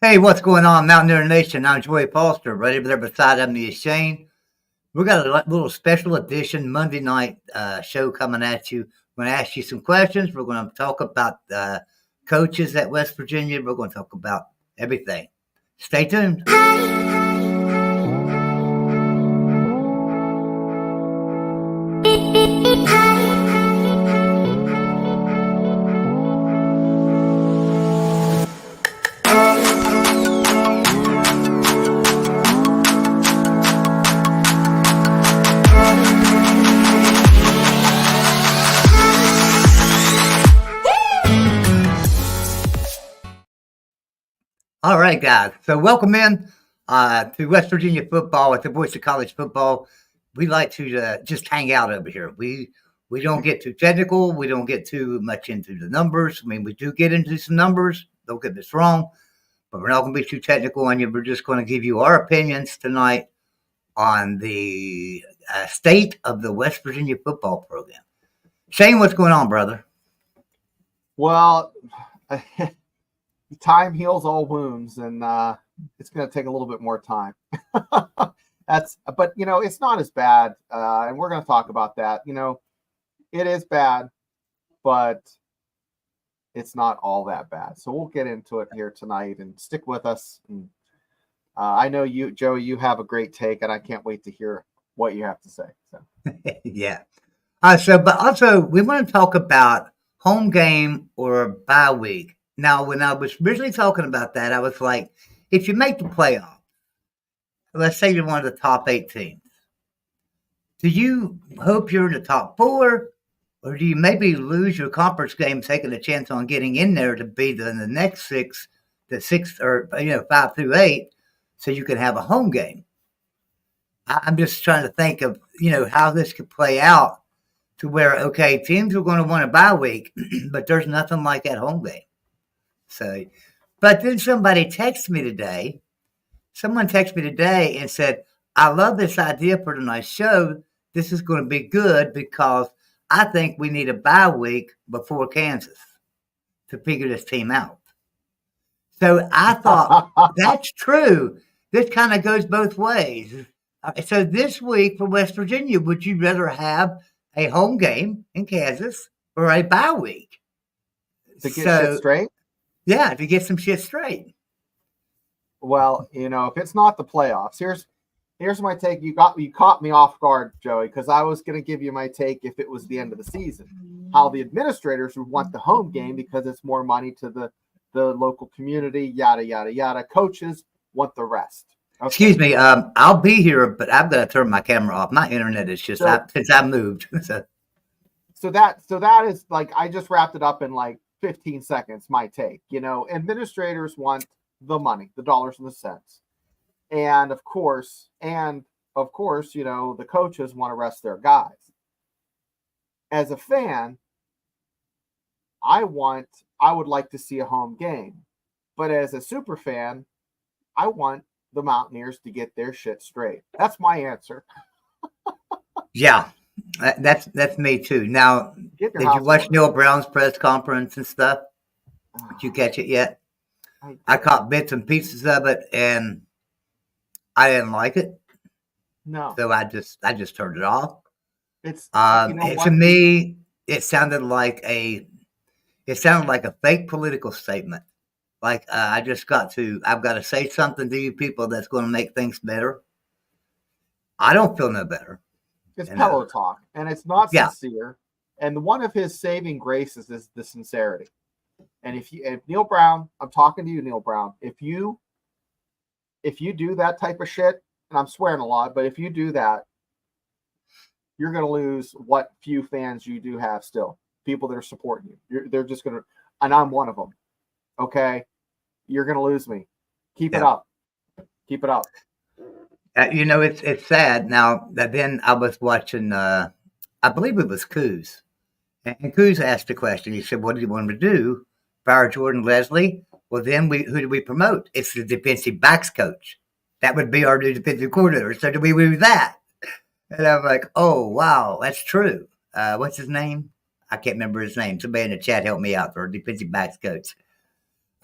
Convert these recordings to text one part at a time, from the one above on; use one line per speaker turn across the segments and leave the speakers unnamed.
Hey, what's going on, Mountaineer Nation? I'm Joey Foster. Right over there beside me is Shane. We got a little special edition Monday night show coming at you. We're going to ask you some questions. We're going to talk about coaches at West Virginia. We're going to talk about everything. Stay tuned. All right, guys. So welcome in to West Virginia football at the Voice of College Football. We like to just hang out over here. We don't get too technical. We don't get too much into the numbers. I mean, we do get into some numbers. Don't get this wrong. But we're not going to be too technical on you. We're just going to give you our opinions tonight on the state of the West Virginia football program. Shane, what's going on, brother?
Well, time heals all wounds, and it's going to take a little bit more time. But it's not as bad, and we're going to talk about that. It is bad, but it's not all that bad. So we'll get into it here tonight, and stick with us. And I know you, Joey, you have a great take, and I can't wait to hear what you have to say. So.
Yeah. But also we want to talk about home game or bye week. Now, when I was originally talking about that, I was like, if you make the playoff, let's say you're one of the top 8 teams, do you hope you're in the top 4, or do you maybe lose your conference game, taking a chance on getting in there to be in the next 6, or 5 through 8, so you can have a home game? I'm just trying to think of how this could play out to where, okay, teams are going to want a bye week, but there's nothing like that home game. So, but then someone texted me today and said, I love this idea for tonight's show. This is going to be good because I think we need a bye week before Kansas to figure this team out. So I thought, that's true. This kind of goes both ways. So this week for West Virginia, would you rather have a home game in Kansas or a bye week?
To get shit straight?
Yeah, to get some shit straight.
Well, if it's not the playoffs, here's my take. You caught me off guard, Joey, because I was going to give you my take if it was the end of the season. How the administrators would want the home game because it's more money to the local community, yada, yada, yada. Coaches want the rest. Okay.
Excuse me, I'll be here, but I've got to turn my camera off. My internet is just since I moved.
So that is like, I just wrapped it up in like 15 seconds, my take. Administrators want the money, the dollars and the cents. And of course, the coaches want to rest their guys. As a fan, I would like to see a home game. But as a super fan, I want the Mountaineers to get their shit straight. That's my answer.
Yeah. That's me too. Now, did you watch Neil Brown's press conference and stuff? Did you catch it yet? I caught bits and pieces of it, and I didn't like it.
No.
So I just turned it off.
To
me, it sounded like a fake political statement. Like I've got to say something to you people that's going to make things better. I don't feel no better.
It's pillow talk, and it's not sincere. And one of his saving graces is the sincerity. And if Neil Brown, I'm talking to you, Neil Brown, if you do that type of shit, and I'm swearing a lot, but if you do that, you're going to lose what few fans you do have still. People that are supporting you. They're just going to, and I'm one of them. Okay? You're going to lose me. Keep it up. Keep it up.
It's sad now that then I was watching, I believe it was Coos. And Coos asked a question. He said, what do you want to do? Fire Jordan Leslie? Well, then who do we promote? It's the defensive backs coach. That would be our new defensive coordinator. So do we do that? And I'm like, oh, wow, that's true. What's his name? I can't remember his name. Somebody in the chat help me out for defensive backs coach.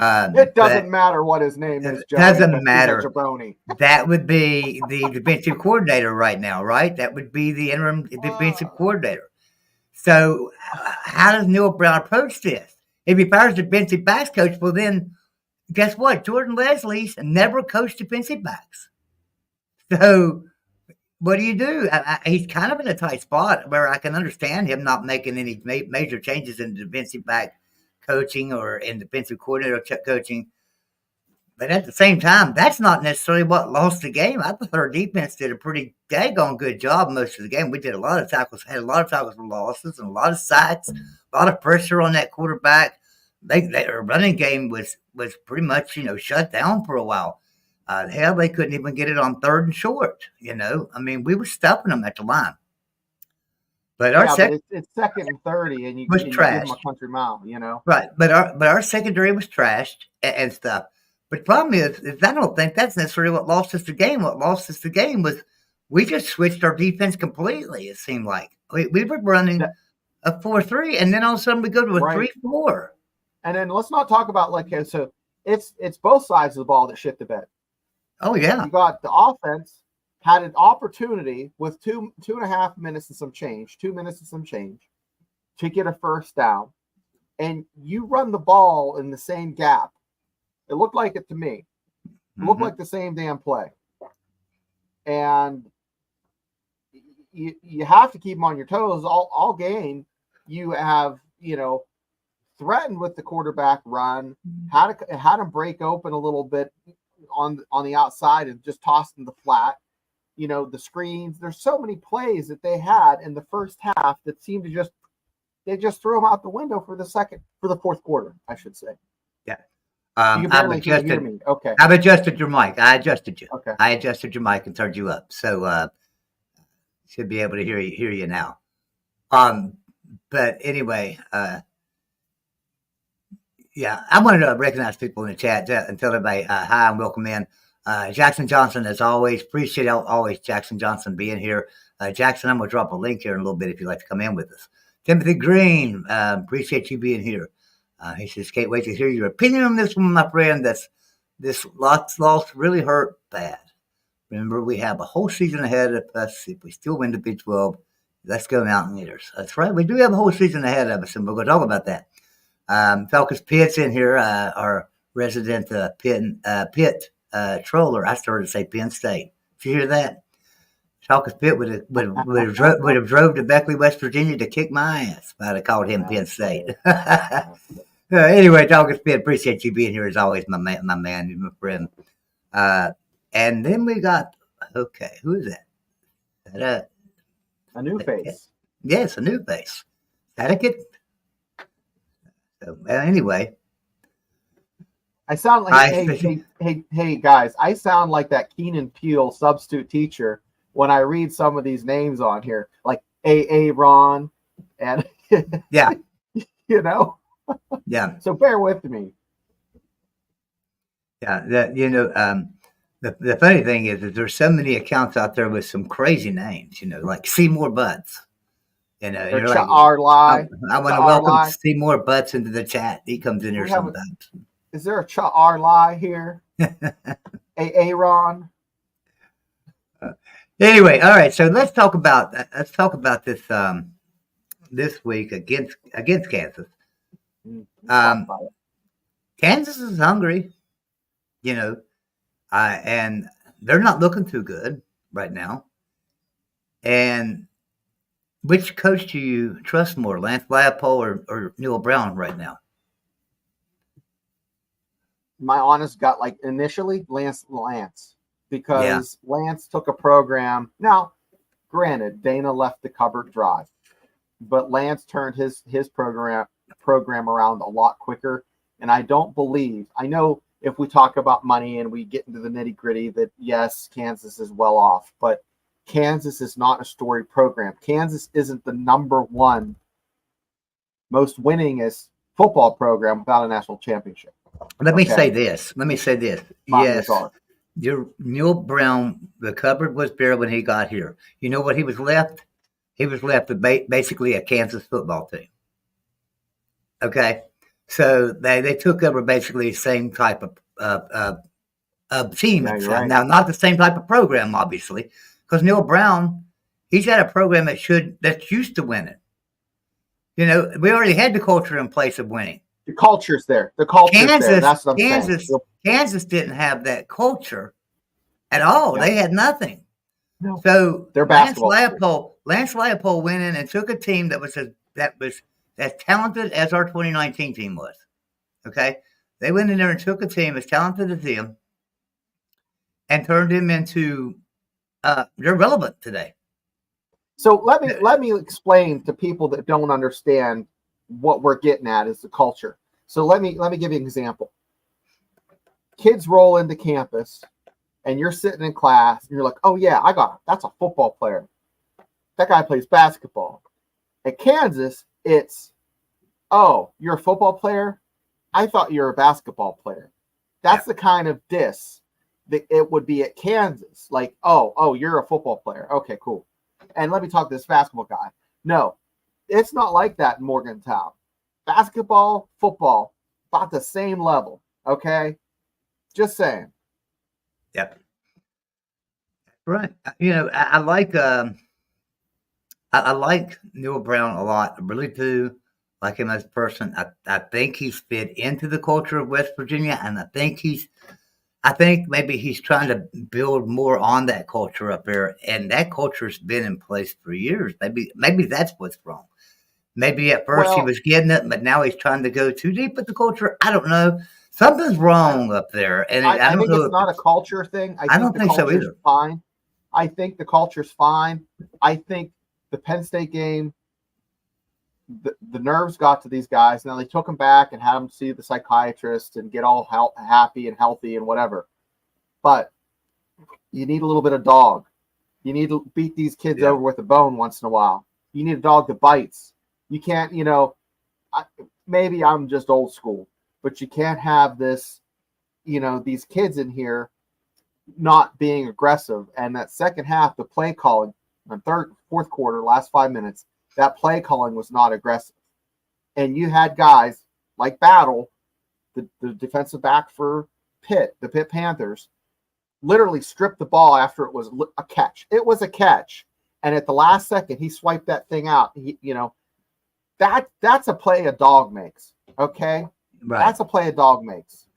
It doesn't matter what his name is, Joey.
Doesn't matter.
He's a jabroni.
That would be the defensive coordinator right now, right? That would be the interim defensive coordinator. So how does Neil Brown approach this? If he fires the defensive backs coach, well then, guess what? Jordan Leslie's never coached defensive backs. So what do you do? He's kind of in a tight spot where I can understand him not making any major changes in defensive back coaching or in defensive coordinator coaching. But at the same time, that's not necessarily what lost the game. I thought our defense did a pretty daggone good job most of the game. We did a lot of tackles, had a lot of tackles for losses, and a lot of sacks, a lot of pressure on that quarterback. Their running game was pretty much, shut down for a while. Hell, they couldn't even get it on 3rd and short. I mean, we were stuffing them at the line. But our
but it's 2nd and 30, and you give them a country mile.
Right, but our secondary was trashed and stuff. But the problem is I don't think that's necessarily what lost us the game. What lost us the game was we just switched our defense completely. It seemed like we were running a 4-3, and then all of a sudden we go to a 3-4.
And then let's not talk about so it's both sides of the ball that shit the bed.
Oh yeah,
you got the offense had an opportunity with 2.5 minutes and some change, 2 minutes and some change, to get a first down, and you run the ball in the same gap. It looked like it to me. It looked like the same damn play. And you have to keep them on your toes all game. You have, threatened with the quarterback run, had him break open a little bit on the outside and just tossed in the flat. The screens. There's so many plays that they had in the first half that seemed to they just threw them out the window for the fourth quarter, I should say.
Yeah.
You barely can hear me. Okay.
I've adjusted your mic. I adjusted you.
Okay.
I adjusted your mic and turned you up. So should be able to hear you now. But anyway, yeah, I wanted to recognize people in the chat and tell everybody hi and welcome in. Jackson Johnson, as always, appreciate always Jackson Johnson being here. Jackson, I'm going to drop a link here in a little bit if you'd like to come in with us. Timothy Green, appreciate you being here. He says, can't wait to hear your opinion on this one, my friend. This loss really hurt bad. Remember, we have a whole season ahead of us. If we still win the Big 12, let's go Mountaineers. That's right. We do have a whole season ahead of us, and we're going to talk about that. Falcus Pitt's in here, our resident Pitt troller. I started to say Penn State. Did you hear that? Falcus Pitt would have drove to Beckley, West Virginia to kick my ass if I'd have called him Penn State. Anyway, Falcus Pitt, appreciate you being here as always, my man, my friend. And then we got, who is that?
A new face.
Yes, a new face. Etiquette. So, anyway.
I sound like, hey, guys, I sound like that Keenan Peele substitute teacher when I read some of these names on here, like A.A. Ron and,
yeah.
Yeah. So bear with me.
Yeah. The funny thing is there's so many accounts out there with some crazy names, like Seymour Butts. You're like, I want to welcome Seymour Butts into the chat. He comes in here sometimes.
Is there a Cha-R-Lie here? A Ron.
Anyway, all right. So let's talk about this this week against Kansas. Kansas is hungry, and they're not looking too good right now. And which coach do you trust more, Lance Leipold or Neil Brown right now?
My honest gut, initially, Lance, because Lance took a program. Now, granted, Dana left the cupboard dry, but Lance turned his program around a lot quicker. And I know if we talk about money and we get into the nitty gritty that yes, Kansas is well off, but Kansas is not a storied program. Kansas isn't the number one most winningest football program without a national championship.
Let me say this. Yes, your Neil Brown, the cupboard was bare when he got here. You know what he was left? He was left with basically a Kansas football team. Okay, So they took over basically the same type of team.
Yeah, you're right.
Now, not the same type of program, obviously, because Neil Brown, he's got a program that's used to winning. We already had the culture in place of winning.
The culture's there. The culture's there. That's what I'm saying.
Kansas didn't have that culture at all.
Yeah.
They had nothing.
No.
So
Their basketball.
Lance Leipold went in and took a team that was as talented as our 2019 team was. Okay, they went in there and took a team as talented as them and turned them into they're relevant today.
So let me explain to people that don't understand what we're getting at is the culture. So let me give you an example. Kids roll into campus and you're sitting in class and you're like, oh yeah, that's a football player. That guy plays basketball. At Kansas, it's, oh, you're a football player? I thought you were a basketball player. That's the kind of diss that it would be at Kansas. Like, oh, you're a football player. Okay, cool. And let me talk to this basketball guy. No, it's not like that in Morgantown. Basketball, football, about the same level. Okay? Just saying.
Yep. Right. I like I like Neil Brown a lot. I really do like him as a person. I think he's fit into the culture of West Virginia, and I think maybe he's trying to build more on that culture up there, and that culture's been in place for years. Maybe that's what's wrong. Maybe at first he was getting it, but now he's trying to go too deep with the culture. I don't know. Something's wrong up there, and I don't
think
know.
It's not a culture thing.
I don't think so either.
Fine. I think the culture's fine. I think the Penn State game, the nerves got to these guys. Now they took them back and had them see the psychiatrist and get all happy and healthy and whatever. But you need a little bit of dog. You need to beat these kids over with a bone once in a while. You need a dog that bites. You can't, maybe I'm just old school, but you can't have this, these kids in here not being aggressive. And that second half, the play calling, fourth quarter, last 5 minutes, that play calling was not aggressive. And you had guys like Battle, the defensive back for the Pitt Panthers, literally stripped the ball after it was a catch. It was a catch. And at the last second, he swiped that thing out. That's a play a dog makes. Okay?
Right.
That's a play a dog makes.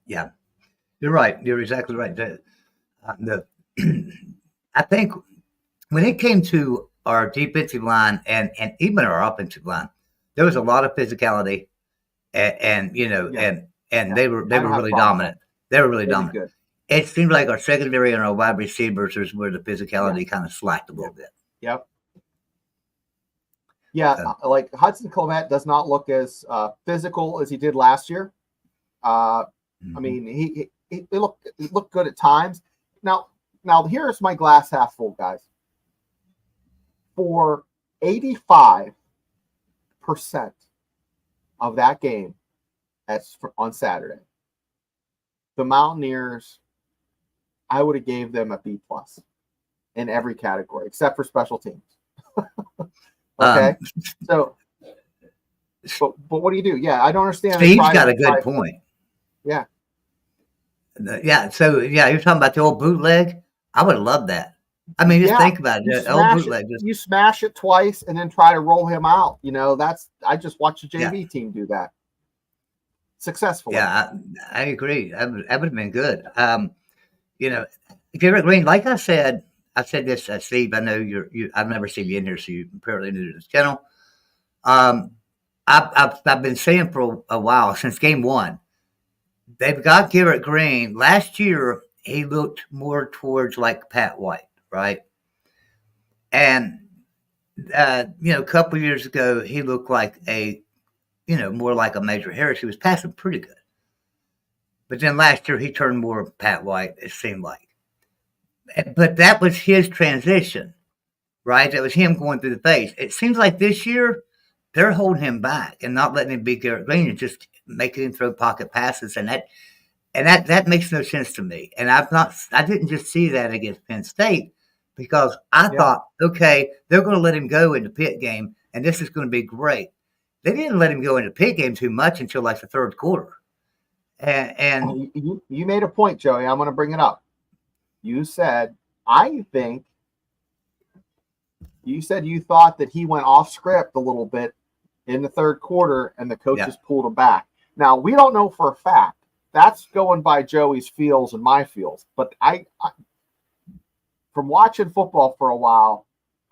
Yeah. You're right. You're exactly right. I think when it came to our defensive line and even our offensive line, there was a lot of physicality, and they were really dominant. They were really dominant. Good. It seemed like our secondary and our wide receivers is where the physicality kind of slacked a little bit.
Yep. Yeah, like Hudson Clement does not look as physical as he did last year. I mean, he looked good at times. Now here's my glass half full, guys. For 85% of that game, that's on Saturday, the Mountaineers, I would have gave them a B+ in every category except for special teams. Okay, so but what do you do? Yeah, I don't understand.
Steve's got a good point.
Yeah.
Yeah. So you're talking about the old bootleg. I would love that. I mean, just think about it. Old bootleg.
You smash it twice and then try to roll him out. I just watched a JV team do that successfully.
Yeah, I agree. That would have been good. Garrett Greene, like I said this, Steve. I know I've never seen you in here, so you're apparently new to this channel. I've been saying for a while, since game one, they've got Garrett Greene. Last year, he looked more towards like Pat White, right? And a couple years ago, he looked like more like a Major Harris. He was passing pretty good. But then last year, he turned more Pat White, it seemed like. But that was his transition, right? That was him going through the phase. It seems like this year, they're holding him back and not letting him be Garrett Greene and just making him throw pocket passes. And that makes no sense to me. And I didn't just see that against Penn State because I thought, okay, they're going to let him go in the Pitt game, and this is going to be great. they didn't let him go into pit game too much until like the third quarter. And
you made a point, Joey. I'm going to bring it up. You said, I think you said you thought that he went off script a little bit in the third quarter and the coaches pulled him back. Now, we don't know for a fact. That's going by Joey's feels and my feels. But I from watching football for a while,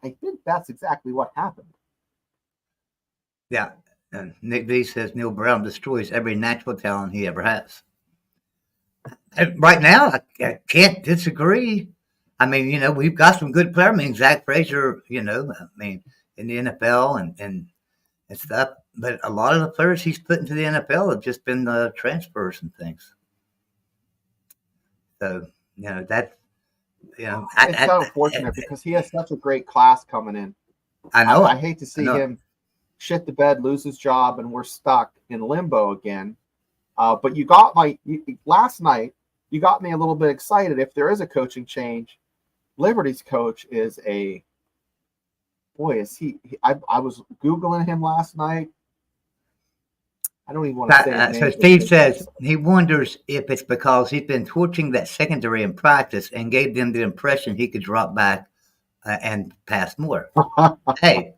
I think that's exactly what happened.
Yeah. And Nick V says Neil Brown destroys every natural talent he ever has. And right now, I can't disagree. I mean, you know, we've got some good players. I mean, Zach Frazier, you know, I mean, in the NFL and stuff. But a lot of the players he's put into the NFL have just been transfers and things. So, you know, that's, you know.
It's so unfortunate because he has such a great class coming in.
I know.
I hate to see him shit the bed, lose his job, and we're stuck in limbo again. But you got last night, you got me a little bit excited. If there is a coaching change, Liberty's coach is I was Googling him last night. I don't even want to say his name.
So Steve says he wonders if it's because he's been torching that secondary in practice and gave them the impression he could drop back and pass more. Hey,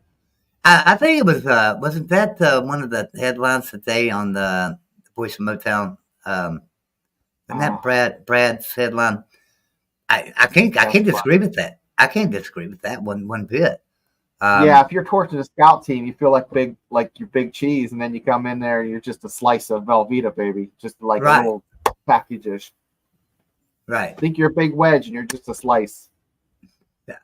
I think it was wasn't that one of the headlines today on the Voice of Motown? Isn't that Brad's headline? I can't disagree with that. I can't disagree with that one bit.
If you're torching a scout team, you feel like you're big cheese, and then you come in there and you're just a slice of Velveeta, baby, just like a little package-ish.
Right.
Think you're a big wedge, and you're just a slice.
Yeah.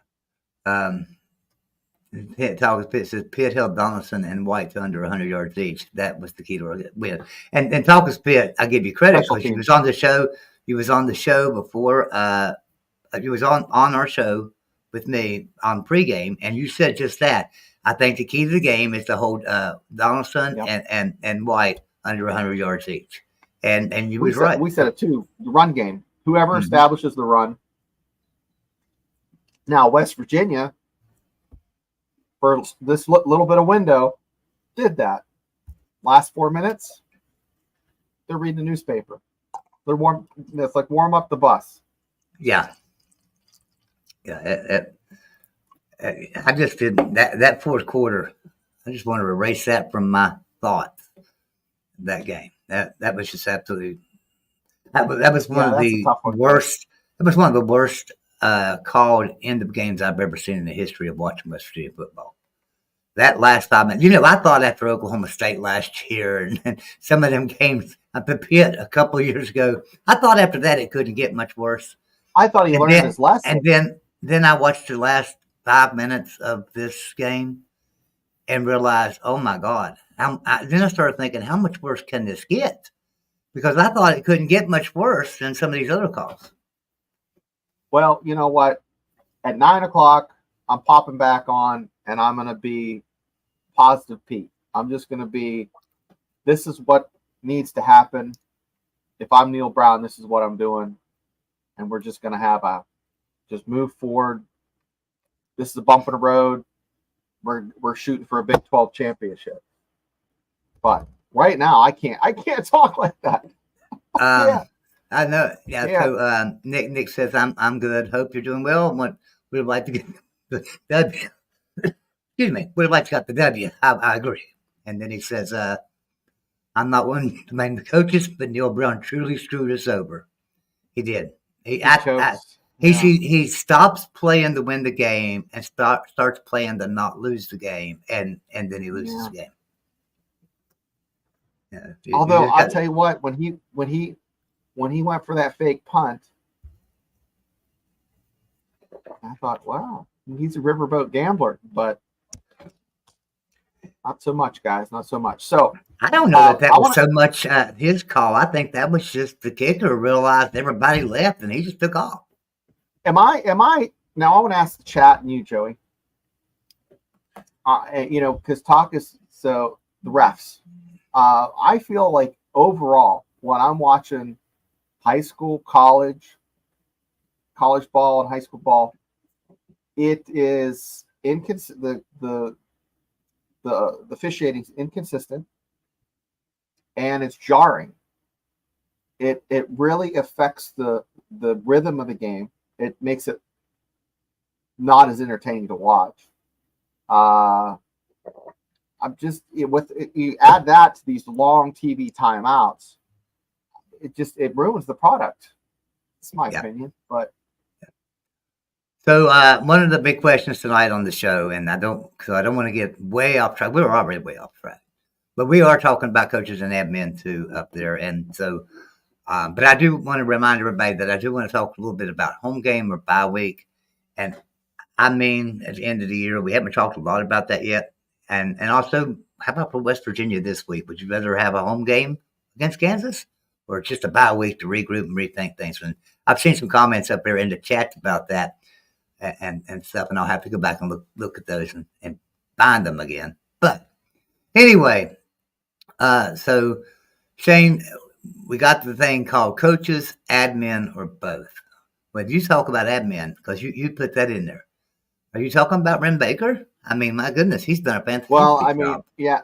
Talkers says Pitt held Donaldson and White to under 100 yards each. That was the key to win. And Talkers Pitt, I give you credit because he was on the show. He was on the show before. He was on our show with me on pregame, and you said just that. I think the key to the game is to hold Donaldson and White under 100 yards each. And you was right.
We said it too. The run game. Whoever establishes the run. Now West Virginia, for this little bit of window, did that. Last 4 minutes, they're reading the newspaper. They're warm. It's like warm up the bus.
Yeah. Yeah. I just did that fourth quarter. I just want to erase that from my thoughts. That game. That was just absolutely. That was one of the worst. It was one of the worst called end of games I've ever seen in the history of watching West Virginia football. That last 5 minutes, you know, I thought after Oklahoma State last year and some of them games up at Pitt a couple of years ago, I thought after that it couldn't get much worse.
I thought he learned his lesson.
And then I watched the last 5 minutes of this game and realized, oh my God. Then I started thinking, how much worse can this get? Because I thought it couldn't get much worse than some of these other calls.
Well, you know what? At 9 o'clock, I'm popping back on, and I'm going to be positive Pete. I'm just going to be, this is what needs to happen. If I'm Neil Brown, this is what I'm doing. And we're just going to just move forward. This is a bump in the road. We're shooting for a Big 12 championship. But right now, I can't talk like that.
I know. Yeah. So Nick says I'm good. Hope you're doing well. We'd like to get the W. Excuse me. We'd like to get the W. I agree. And then he says, I'm not one to blame the coaches, but Neil Brown truly screwed us over. He did. He stops playing to win the game and starts playing to not lose the game, and then he loses the game. Yeah,
although I'll tell you what, when he went for that fake punt, I thought, wow, he's a riverboat gambler, but not so much, guys, not so much. So
I don't know that was so much his call. I think that was just the kicker realized everybody left and he just took off.
Am I now? I want to ask the chat and you, Joey. Because talk is so the refs. I feel like overall, when I'm watching high school, college ball, and high school ball, it is the the officiating is inconsistent and it's jarring. It really affects the rhythm of the game. It makes it not as entertaining to watch. I'm just you add that to these long TV timeouts, it ruins the product. It's my opinion, but.
So one of the big questions tonight on the show, and I don't want to get way off track. We were already way off track, but we are talking about coaches and admin too up there, and so. But I do want to remind everybody that I do want to talk a little bit about home game or bye week, and I mean at the end of the year we haven't talked a lot about that yet, and also how about for West Virginia this week? Would you rather have a home game against Kansas or just a bye week to regroup and rethink things? And I've seen some comments up there in the chat about that. And stuff, and I'll have to go back and look at those and find them again. But anyway, so Shane, we got the thing called coaches, admin, or both. When you talk about admin, because you put that in there, are you talking about Ren Baker? I mean, my goodness, he's done a fantastic job.
Yeah.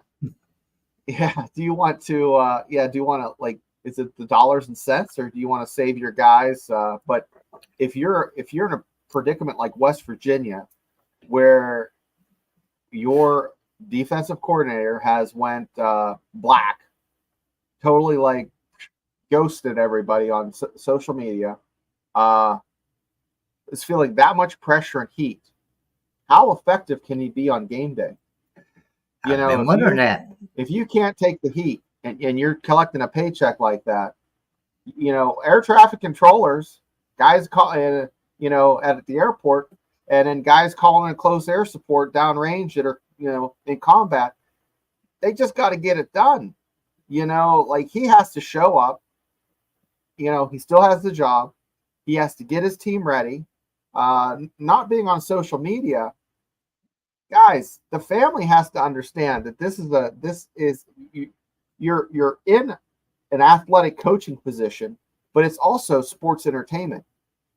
Do you want to? Like, is it the dollars and cents, or do you want to save your guys? But if you're in a predicament like West Virginia, where your defensive coordinator has went black, totally like ghosted everybody on social media, is feeling that much pressure and heat. How effective can he be on game day?
You know, I'm wondering that
if you can't take the heat and you're collecting a paycheck like that, air traffic controllers, guys call at the airport, and then guys calling in close air support downrange that are, in combat, they just got to get it done. Like he has to show up. He still has the job. He has to get his team ready. Not being on social media, guys, the family has to understand that you're in an athletic coaching position, but it's also sports entertainment.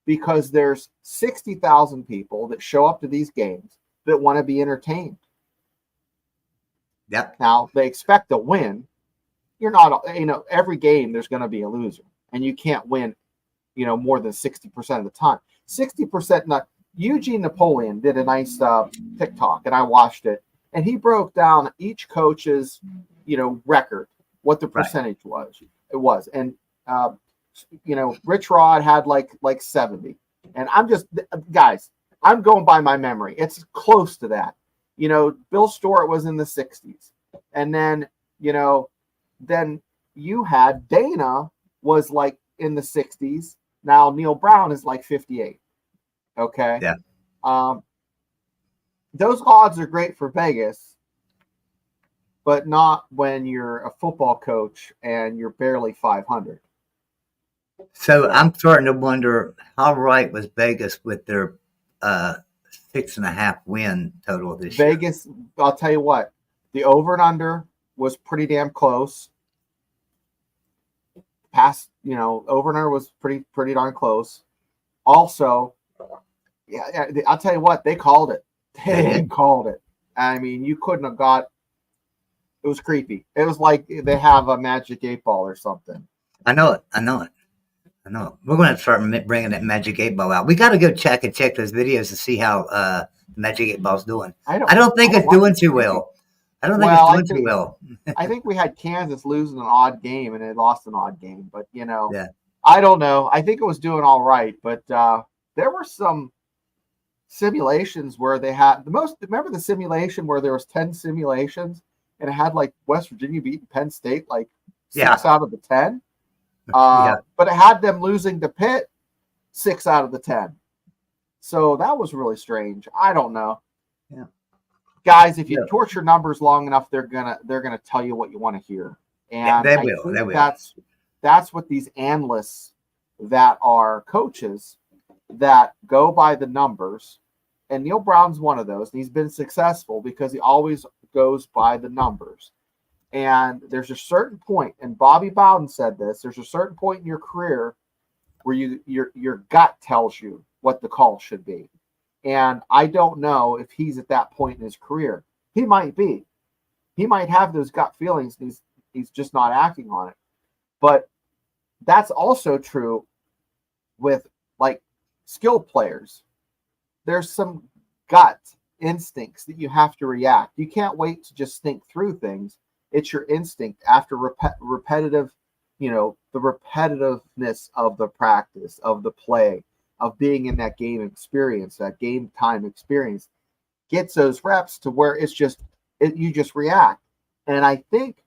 Because there's 60,000 people that show up to these games that want to be entertained.
Yep.
Now, they expect to win. You're not, every game there's going to be a loser. And you can't win, more than 60% of the time. 60%. Eugene Napoleon did a nice TikTok, and I watched it. And he broke down each coach's, record, what the percentage was. It was. And, Rich Rod had like 70, and I'm just, guys, I'm going by my memory. It's close to that. Bill Stewart was in the 60s, and then then you had Dana was like in the 60s. Now Neil Brown is like 58. Okay.
Yeah.
Those odds are great for Vegas, but not when you're a football coach and you're barely 500.
So I'm starting to wonder how right was Vegas with their 6.5 win total this year.
Vegas, I'll tell you what, the over and under was pretty damn close. Over and under was pretty darn close. Also, I'll tell you what, they called it. They called it. I mean, you couldn't have got. It was creepy. It was like they have a magic 8-ball or something.
I know it. We're going to start bringing that Magic 8-Ball out. We got to go check those videos to see how the Magic 8-Ball's doing. I don't think it's doing too well.
I think we had Kansas losing an odd game, and they lost an odd game. But, I don't know. I think it was doing all right. But there were some simulations where they had remember the simulation where there was 10 simulations, and it had like West Virginia beating Penn State like 6 out of the 10? But it had them losing to Pitt 6 out of the 10. So that was really strange. I don't know.
Yeah.
Guys, if you torture numbers long enough, they're gonna tell you what you want to hear. And
they will.
That's what these analysts that are coaches that go by the numbers, and Neil Brown's one of those, and he's been successful because he always goes by the numbers. And there's a certain point, and Bobby Bowden said this, there's a certain point in your career where your gut tells you what the call should be. And I don't know if he's at that point in his career. He might be. He might have those gut feelings. And he's just not acting on it. But that's also true with like skilled players. There's some gut instincts that you have to react. You can't wait to just think through things. It's your instinct after repetitive, the repetitiveness of the practice, of the play, of being in that game experience, that game time experience, gets those reps to where you just react. And I think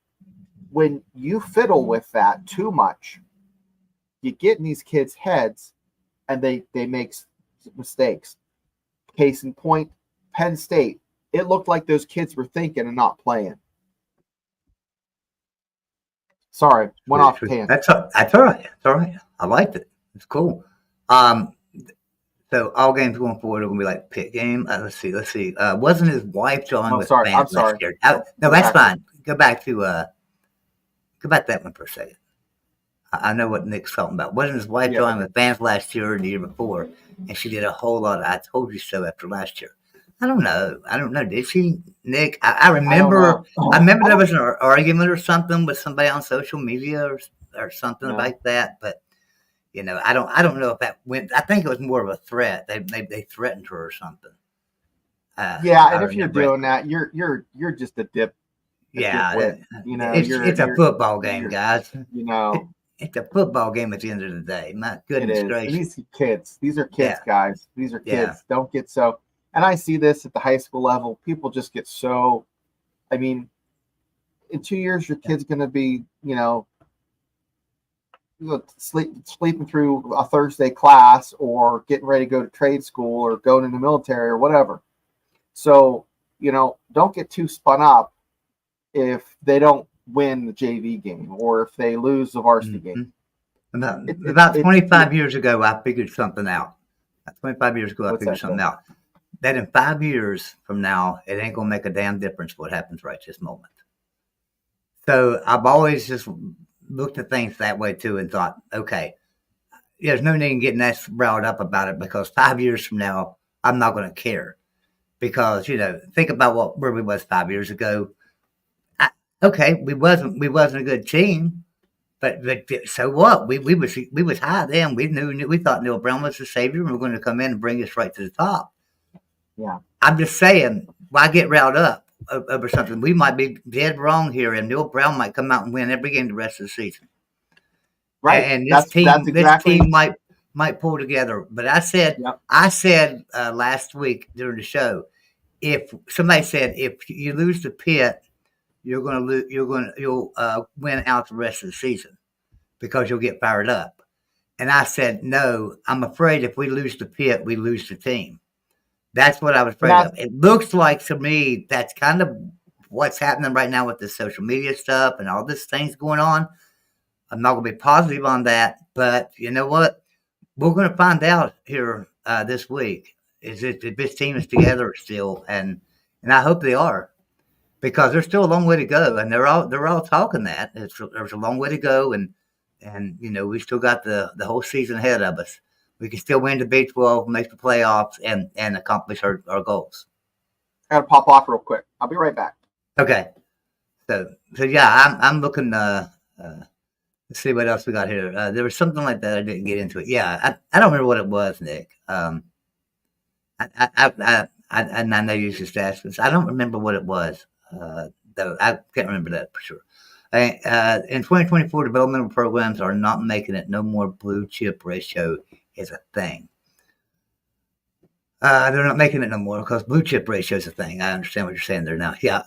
when you fiddle with that too much, you get in these kids' heads and they make mistakes. Case in point, Penn State. It looked like those kids were thinking and not playing. Sorry, went off tangent.
That's all right. It's all right. I liked it. It's cool. So all games going forward are going to be like pit game. Let's see. Wasn't his wife joining with fans
I'm sorry.
last year? No, that's fine. Go back to that one for a second. I know what Nick's talking about. Wasn't his wife joining with fans last year or the year before? And she did a whole lot of "I told you so" after last year. I don't know. Did she, Nick? I remember. I remember there was an argument or something with somebody on social media or something like that. But I don't know if that went. I think it was more of a threat. They threatened her or something.
And if you're doing that, you're just a dip.
It's a football game, guys. It's a football game at the end of the day. My goodness gracious.
These are kids, guys. These are kids. Don't get so. And I see this at the high school level. People just get so. I mean, in 2 years, your kid's going to be, sleeping through a Thursday class or getting ready to go to trade school or going in the military or whatever. So, don't get too spun up if they don't win the JV game or if they lose the varsity game.
About 25 years ago, I figured something out. 25 years ago, I figured something out. That in 5 years from now, it ain't going to make a damn difference what happens right this moment. So I've always just looked at things that way too and thought, okay, there's no need in getting that riled up about it because 5 years from now, I'm not going to care. Because, think about where we was 5 years ago. We wasn't a good team, but so what? We was high then. We thought Neil Brown was the savior and we're going to come in and bring us right to the top.
Yeah,
I'm just saying, why get riled up over something? We might be dead wrong here, and Neil Brown might come out and win every game the rest of the season.
Right,
and this team might pull together. But I said last week during the show, if somebody said if you lose the pit, you'll win out the rest of the season because you'll get fired up. And I said, no, I'm afraid if we lose the pit, we lose the team. That's what I was afraid of. It looks like to me that's kind of what's happening right now with the social media stuff and all this things going on. I'm not going to be positive on that, but you know what? We're going to find out here this week. If this team is together still, and I hope they are, because there's still a long way to go, and they're all talking that there's a long way to go, and we still got the whole season ahead of us. We can still win the Big 12, make the playoffs, and accomplish our goals.
I got to pop off real quick. I'll be right back.
Okay. So yeah, I'm looking. Let's see what else we got here. There was something like that. I didn't get into it. Yeah, I don't remember what it was, Nick. I know you just asked this. I don't remember what it was. Though I can't remember that for sure. In 2024, developmental programs are not making it. No more blue chip ratio is a thing. They're not making it no more because blue chip ratio is a thing. I understand what you're saying there now. Yeah.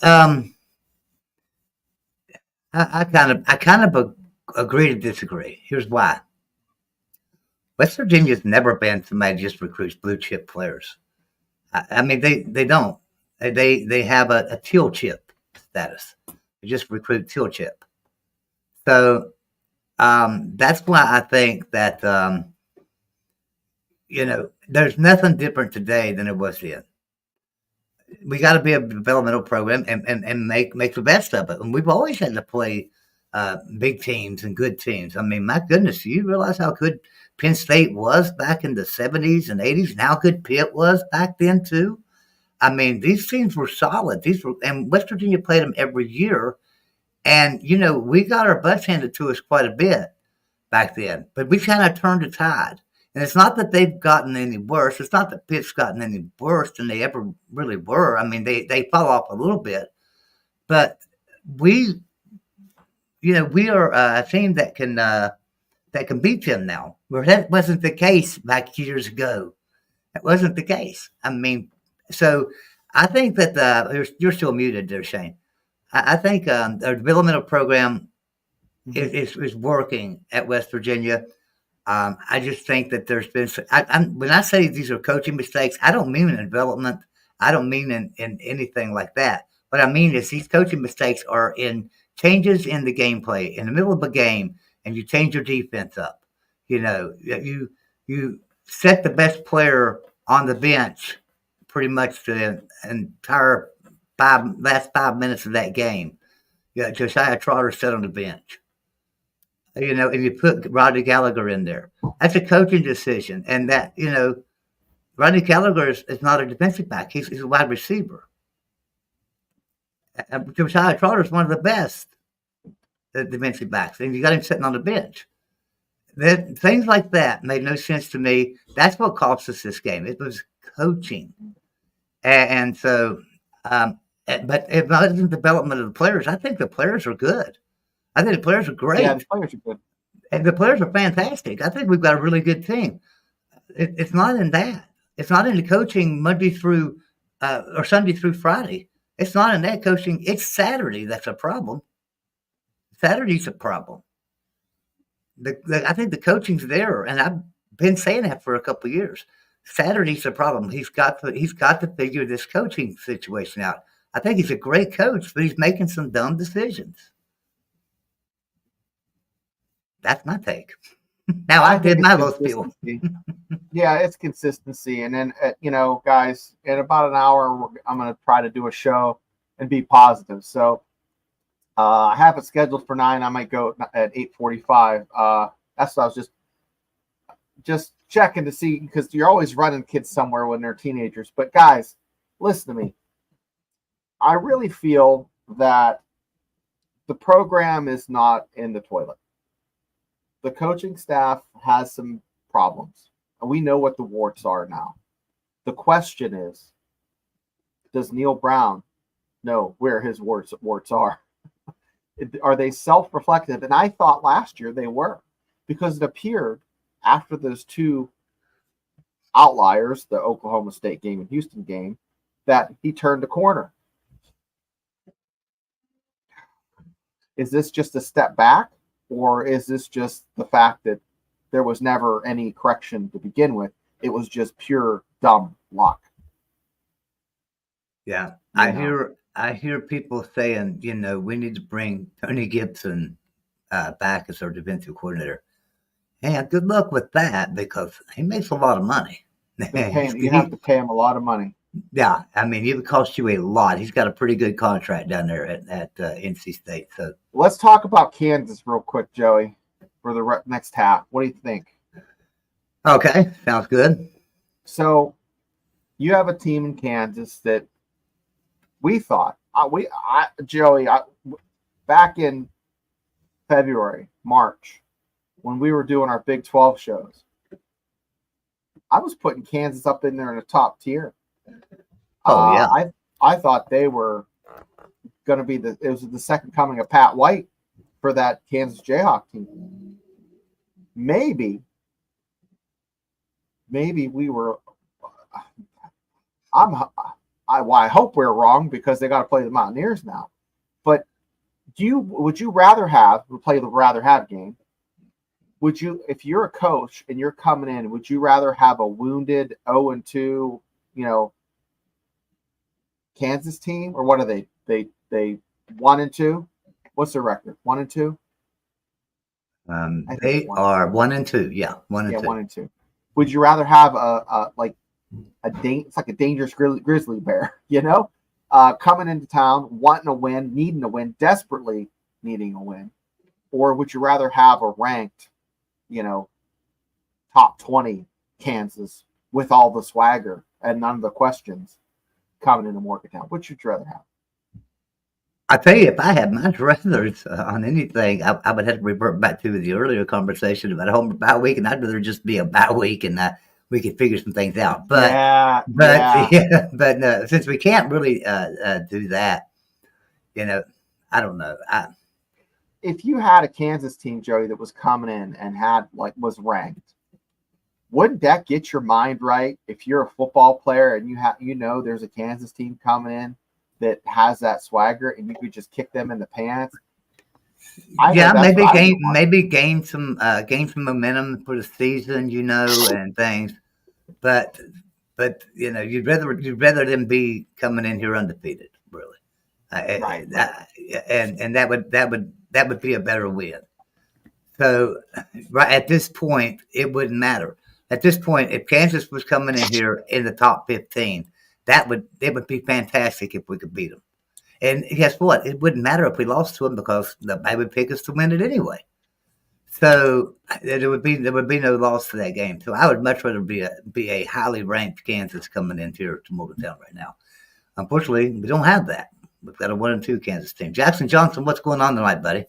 I kind of agree to disagree. Here's why. West Virginia's never been somebody just recruits blue chip players. I mean, they don't. They have a teal chip status. They just recruit teal chip. So that's why I think that there's nothing different today than it was then. We got to be a developmental program and make the best of it. And we've always had to play big teams and good teams. I mean, my goodness, do you realize how good Penn State was back in the 70s and 80s and how good Pitt was back then too? I mean, these teams were solid. And West Virginia played them every year. And, we got our butts handed to us quite a bit back then, but we kind of turned the tide. And it's not that they've gotten any worse. It's not that Pitt's gotten any worse than they ever really were. I mean, they fell off a little bit, but we, we are a team that can beat them now. Where that wasn't the case back years ago. That wasn't the case. I mean, so I think that you're still muted there, Shane. I think our developmental program is working at West Virginia. I just think that there's been when I say these are coaching mistakes, I don't mean in development. I don't mean in anything like that. What I mean is these coaching mistakes are in changes in the gameplay in the middle of a game, and you change your defense up. You set the best player on the bench pretty much the entire last 5 minutes of that game. Josiah Trotter sat on the bench. And you put Rodney Gallagher in there. That's a coaching decision. And that, Rodney Gallagher is not a defensive back. He's a wide receiver. Josiah Trotter is one of the best defensive backs. And you got him sitting on the bench. Things like that made no sense to me. That's what cost us this game. It was coaching. And so, but it wasn't development of the players. I think the players are good. I think the players are great.
Yeah, the players are good.
And the players are fantastic. I think we've got a really good team. It's not in that. It's not in the coaching Monday through or Sunday through Friday. It's not in that coaching. It's Saturday that's a problem. Saturday's a problem. I think the coaching's there, and I've been saying that for a couple of years. Saturday's a problem. He's got to figure this coaching situation out. I think he's a great coach, but he's making some dumb decisions. That's my take. Now I did my little spiel.
Yeah, it's consistency. And then, guys, in about an hour, I'm going to try to do a show and be positive. So I have it scheduled for 9. I might go at 8:45. That's what I was just checking to see, because you're always running kids somewhere when they're teenagers. But guys, listen to me. I really feel that the program is not in the toilet. The coaching staff has some problems, and we know what the warts are now. The question is, does Neil Brown know where his warts are? Are they self-reflective? And I thought last year they were, because it appeared after those two outliers, the Oklahoma State game and Houston game, that he turned the corner. Is this just a step back? Or is this just the fact that there was never any correction to begin with? It was just pure dumb luck.
Yeah, I hear people saying, we need to bring Tony Gibson back as our defensive coordinator. Hey, good luck with that, because he makes a lot of money.
You have to pay him a lot of money.
Yeah, I mean, it would cost you a lot. He's got a pretty good contract down there at NC State. So
let's talk about Kansas real quick, Joey, for the next half. What do you think?
Okay, sounds good.
So you have a team in Kansas that we thought Joey, back in February, March, when we were doing our Big 12 shows, I was putting Kansas up in there in the top tier.
Oh yeah,
I thought they were going to be it was the second coming of Pat White for that Kansas Jayhawk team. Maybe we were. I hope we're wrong, because they got to play the Mountaineers now. But would you rather play the rather have game? Would you, if you're a coach and you're coming in, would you rather have a wounded 0-2, Kansas team, or what are they? They 1-2. What's their record? 1-2.
They are 1-2. Yeah, 1-2.
Yeah, 1-2. Would you rather have it's like a dangerous grizzly bear, coming into town, wanting a win, needing a win, desperately needing a win, or would you rather have a ranked, top 20 Kansas with all the swagger and none of the questions coming into Morgantown? Which would you rather have?
I tell you, if I had my druthers on anything, I would have to revert back to the earlier conversation about home bye week, and I'd rather just be a bye week and we could figure some things out. But yeah, but no, since we can't really do that, I don't know.
If you had a Kansas team, Joey, that was coming in and was ranked, wouldn't that get your mind right? If you're a football player and there's a Kansas team coming in that has that swagger and you could just kick them in the pants.
Maybe gain some momentum for the season, and things. But you'd rather them be coming in here undefeated, really.
Right.
And that would be a better win. So right at this point, it wouldn't matter. At this point, if Kansas was coming in here in the top 15, it would be fantastic if we could beat them. And guess what? It wouldn't matter if we lost to them because they would pick us to win it anyway. So there would be no loss to that game. So I would much rather be a highly ranked Kansas coming in here to Morgantown right now. Unfortunately, we don't have that. We've got a 1-2 Kansas team. Jackson Johnson, what's going on tonight, buddy?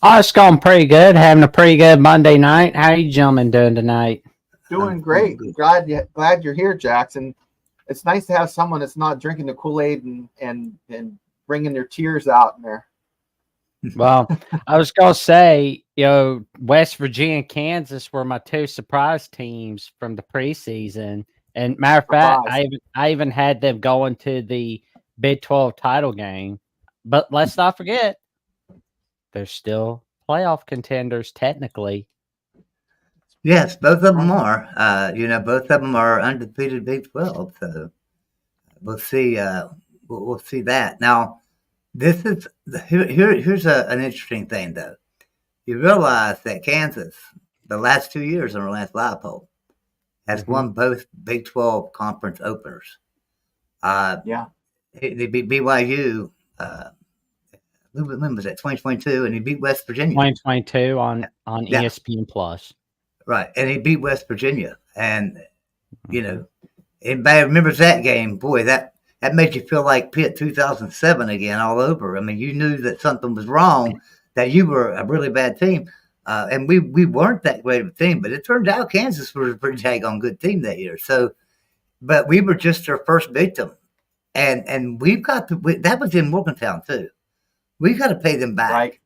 Oh, it's going pretty good. Having a pretty good Monday night. How are you gentlemen doing tonight?
Doing great. Glad you're here, Jackson. It's nice to have someone that's not drinking the Kool-Aid and bringing their tears out in there.
Well, I was going to say, West Virginia and Kansas were my two surprise teams from the preseason. And matter of fact, I even had them going to the Big 12 title game. But let's not forget, they're still playoff contenders technically.
Yes, both of them are. Both of them are undefeated Big 12. So we'll see. We'll see that. Now, here's an interesting thing, though. You realize that Kansas, the last 2 years on our last live poll, has won both Big 12 conference openers. They beat BYU. When was that? 2022, and he beat West Virginia.
2022 on ESPN Plus.
Right, and he beat West Virginia, and anybody remembers that game? Boy, that made you feel like Pitt 2007 again, all over. I mean, you knew that something was wrong, that you were a really bad team, and we weren't that great of a team. But it turned out Kansas was a pretty daggone good team that year. So, but we were just their first victim, and we've got to. That was in Morgantown too. We got to pay them back.
Right.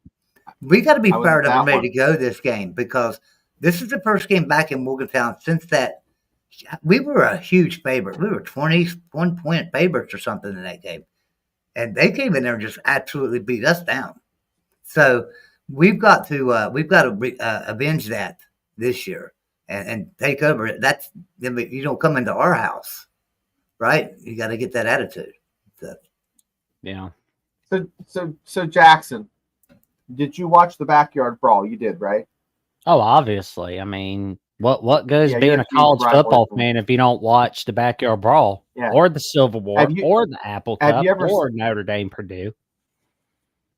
We got to be fired up and ready to go this game because this is the first game back in Morgantown since that. We were a huge favorite. We were 21-point favorites or something in that game. And they came in there and just absolutely beat us down. So we've got to avenge that this year and take over it. You don't come into our house, right? You got to get that attitude. So.
Yeah.
So Jackson, did you watch the Backyard Brawl? You did, right?
Oh, obviously. I mean, what goes being a college football fan if you don't watch the Backyard Brawl or the Civil War or the Apple Cup or Notre Dame Purdue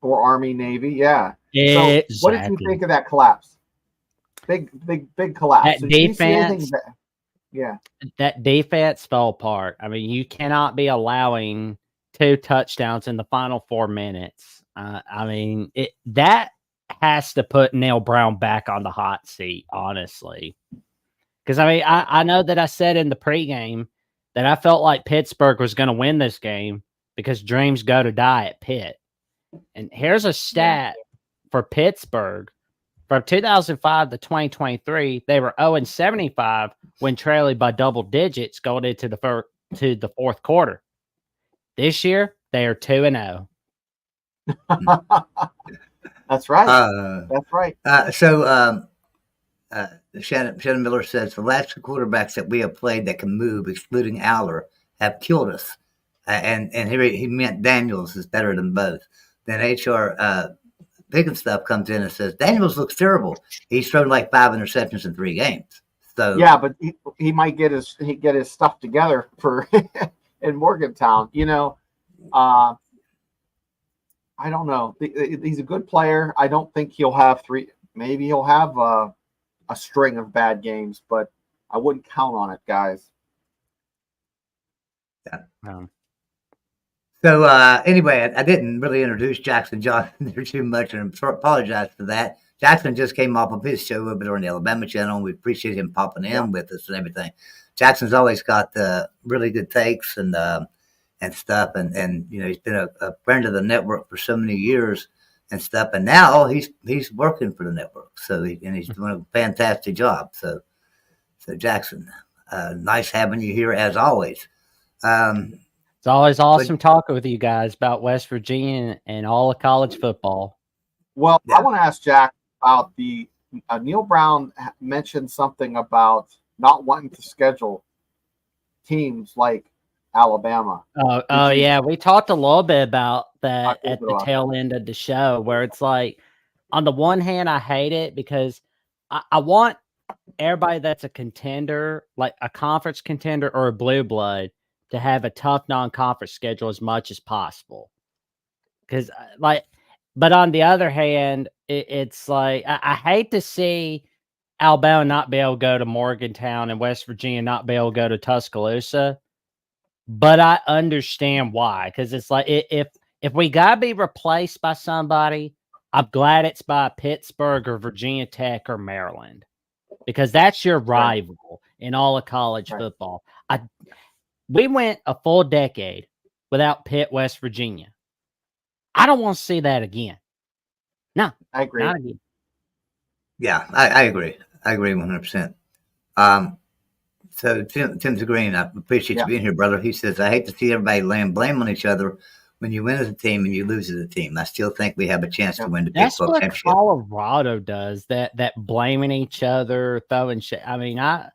or Army Navy? Yeah.
Exactly.
So what did you think of that collapse? Big collapse.
That defense. That defense fell apart. I mean, you cannot be allowing 2 touchdowns in the final 4 minutes. I mean, that has to put Neil Brown back on the hot seat, honestly. Because, I mean, I know that I said in the pregame that I felt like Pittsburgh was going to win this game because dreams go to die at Pitt. And here's a stat for Pittsburgh. From 2005 to 2023, they were 0-75 when trailing by double digits going into the fourth quarter. This year, they are 2-0.
That's right. That's right.
Shannon Miller says the last 2 quarterbacks that we have played that can move, excluding Aller, have killed us. And he meant Daniels is better than both. Then HR Pickens stuff comes in and says Daniels looks terrible. He's thrown like 5 interceptions in 3 games. So
yeah, but he might get his stuff together for in Morgantown. I don't know. He's a good player. I don't think he'll have 3. Maybe he'll have a string of bad games, but I wouldn't count on it, guys.
Yeah. So anyway, I didn't really introduce Jackson Johnson there too much, and I apologize for that. Jackson just came off of his show over there on the Alabama channel, and we appreciate him popping in with us and everything. Jackson's always got really good takes and stuff, and he's been a friend of the network for so many years and stuff, and now he's working for the network, so he's doing a fantastic job. So Jackson, nice having you here as always.
It's always awesome talking with you guys about West Virginia and all of college football.
Well, I want to ask Jack about Neil Brown mentioned something about not wanting to schedule teams like Alabama.
Oh yeah, we talked a little bit about that at the tail end of the show, where it's like, on the one hand, I hate it because I want everybody that's a contender, like a conference contender or a blue blood, to have a tough non-conference schedule as much as possible. Because but on the other hand, it's like, I hate to see Alabama not be able to go to Morgantown and West Virginia not be able to go to Tuscaloosa. But I understand why, because it's like, if we got to be replaced by somebody, I'm glad it's by Pittsburgh or Virginia Tech or Maryland, because that's your rival in all of college football. We went a full decade without Pitt, West Virginia. I don't want to see that again. No,
I agree.
Not again.
Yeah, I agree. I agree 100%. So Tim Green, I appreciate you being here, brother. He says, I hate to see everybody laying blame on each other when you win as a team and you lose as a team. I still think we have a chance to win the Big 12 championship.
That's what Colorado does, that blaming each other, throwing shit. I mean, I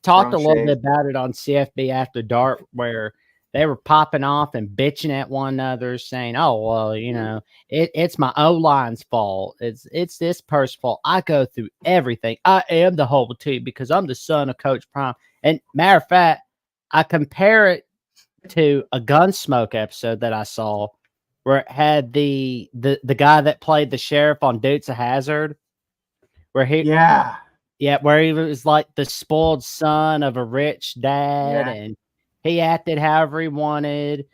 talked a little bit about it on CFB After Dark, where they were popping off and bitching at one another, saying, "Oh, well, it's my O-line's fault. It's this person's fault. I go through everything. I am the whole team because I'm the son of Coach Prime." And matter of fact, I compare it to a Gunsmoke episode that I saw, where it had the guy that played the sheriff on Dukes of Hazzard, where where he was like the spoiled son of a rich dad, and he acted however he wanted.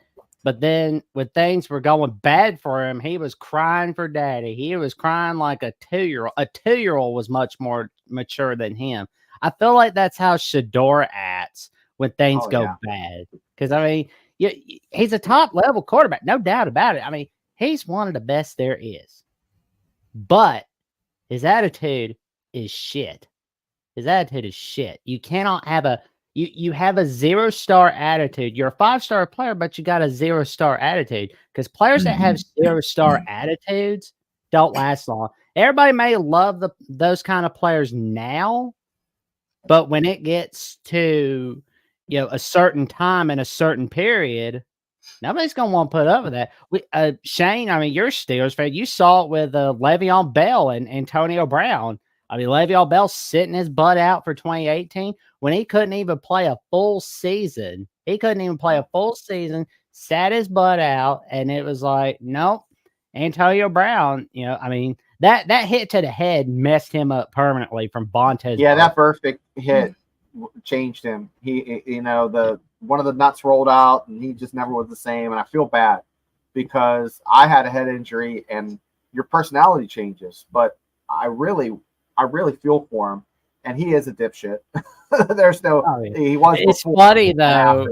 But then when things were going bad for him, he was crying for daddy. He was crying like a 2-year-old. A 2-year-old was much more mature than him. I feel like that's how Shador acts when things go bad. Because, I mean, he's a top-level quarterback, no doubt about it. I mean, he's one of the best there is. But his attitude is shit. His attitude is shit. You cannot have you have a 0-star attitude. You're a 5-star player, but you got a 0-star attitude. Because players that have 0-star attitudes don't last long. Everybody may love those kind of players now, but when it gets to a certain time and a certain period, nobody's gonna want to put up with that. Shane, I mean, you're a Steelers fan. You saw it with Le'Veon Bell and Antonio Brown. I mean, Le'Veon Bell sitting his butt out for 2018 when he couldn't even play a full season. Sat his butt out, and it was like, nope. Antonio Brown, I mean, that hit to the head messed him up permanently from Bontes.
Yeah, that perfect hit changed him. He, one of the nuts rolled out, and he just never was the same. And I feel bad because I had a head injury, and your personality changes. But I really feel for him, and he is a dipshit. There's no, he was.
It's funny though.